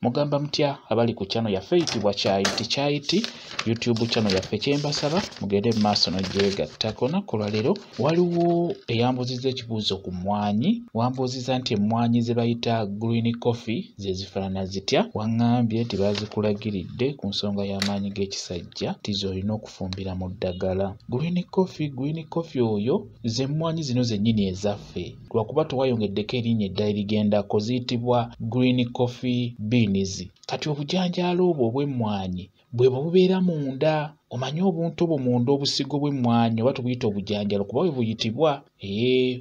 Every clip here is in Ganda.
mugamba mutya abali ku channel yaffe eyitibwa Kyayiti YouTube channel yaffe kyembasaba mugende mu maaso n'ogyegattako. Olunaku lwaleero waliwo eyambuzizza ekibuuzo ku mmwanyi, wambuuziza nti emmwanyi ze bayita green coffee ze zifaanana zitya. Waŋŋambye nti baazikulagiridde ku nsonga y'amaanyi g'ekisajja nti z'olina okufumbira mu ddagala. Green coffee oyo ze mmwanyi zino zennyini ezaffe, lwakuba tewayongeddeko erinnya eddala ligendako, ziyitibwa green coffee beans. Kati obujanjaalo obwo obw'emmwanyi bwe bubeera munda. Omanyi obuntu obwo munda obusigo bw'emmwanyi oba tubuyita obujanjaalo kuba bwe buyitibwa.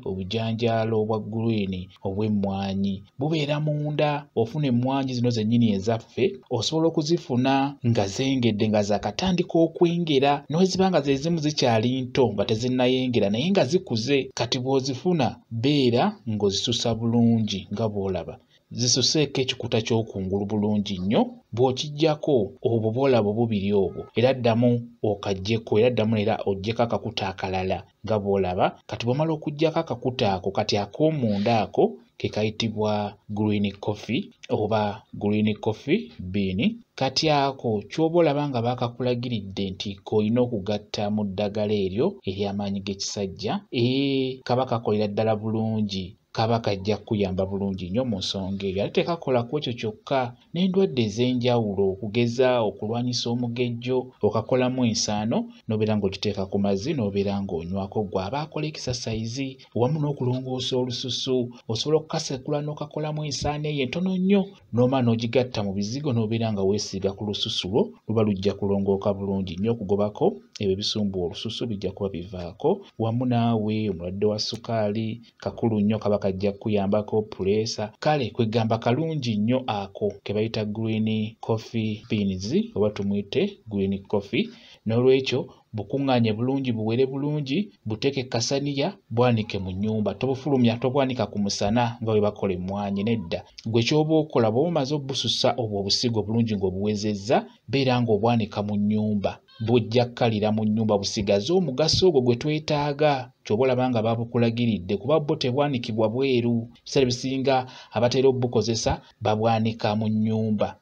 Obujanjaalo obwa green obw'emmwanyi bubeera munda. Ofuna emmwanyi zino zennyini ezaffe osobola okuzifuna nga zengedde nga zaakatandika okwengera, n'weziba nga ze zimu zikyali nto nga tezinnayengera naye nga zikuze. Kati bw'ozifuna beera ng'ozisusa bulungi nga bw'olaba. Zisuseeko ekikuta ky'okungulu bulungi nnyo. Bw'okiggyako obwo bw'olaba obubiri obwo era ddamu okaggyeko era ddamu era oggyeko akakuta akalala nga bw'olaba. Kati bw'omala okuggyako akakuta ako, kati ak'omunda ako ke kayitibwa green coffee oba green coffee bean. Kati ako ky'oba olaba nga baakakulagiridde nti k'olina okugatta mu ddagala eryo ery'amaanyi g'ekisajja, kaba kakolera ddala bulungi, kaba kajja kuyamba bulungi nnyo mu nsonga eyo. Ate tekakola ku ekyo kyokka, n'endwadde ez'enjawulo okugeza okulwanyisa omugejjo, okakolamu ensaano n'obeera ng'ogiteeka ku mazzi n'obeera ng'onywako. Gwe aba akola exercise wamu n'okulongoosa olususu, osobola okukasekula n'okakolamu ensaano eyo entono nnyo n'omala n'ogigatta mu bizigo n'obeera nga weesiiga ku lususu lwo, luba lujja kulongooka bulungi nnyo. Okugobako ebyo ebisumbuwa olususu bijja kuba bivaako. Wamu naawe omulwadde wa sukaali, kakulu nnyo, kaba kajja kuyambako puleesa. Kale kwegamba kalungi nnyo ako ke bayita green coffee beans oba tumuyite green coffee. N'olwekyo bukuŋŋaanye bulungi, buwere bulungi, buteeke kasaniya, bwanike mu nnyumba. Tobufulumya, tobwanika ku musana nga bwe bakola emmwanyi, nedda. Gwe ky'oba okola bw'oba omaze obususa obwo obusigo bulungi ng'obuwezezza, beera ng'obwanika mu nnyumba. Bujja kkalira mu nnyumba, busigaze omugaso ogwo gwe twetaaga. Ky'oba olaba nga babukulagiridde kuba bwo tebwanikibwa bweru. Ebiseera ebisinga abatera obukozesa babwanika mu nnyumba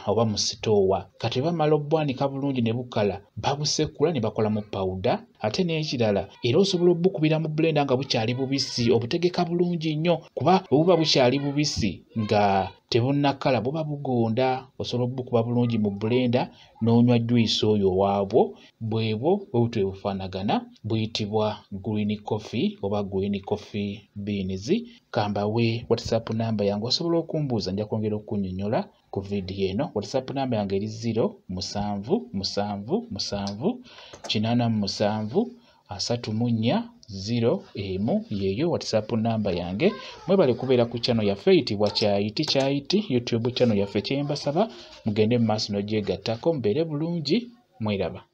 oba mu sitoowa. Kati bamala obwanika bulungi ne bukala, babusekula ne bakolamu pawuda. Ate n'ekirala era osobola obukubira mu blender nga bukyali bubisi, obutegeka bulungi nnyo kuba bwe buba bukyali bubisi nga tebunnakala buba bugonda. Osobola obukuba bulungi mu blender n'onywa juice oyo waabwo. Bwebwo bwe butyo bufaanagana, buyitibwa green coffee oba green coffee beans. Kambawe WhatsApp namba yange osobola okumbuuza, nja kwongera okunnyonnyola ku vidiyo eno. WhatsApp namba yange eri 077783740 yeyo WhatsApp namba yange. Mwebale kubeera ku channel yaffe eyitibwa Kyayiti YouTube channel yaffe kyembasaba mugende mu maaso n'ogyegattako, mubeere bulungi, mweraba.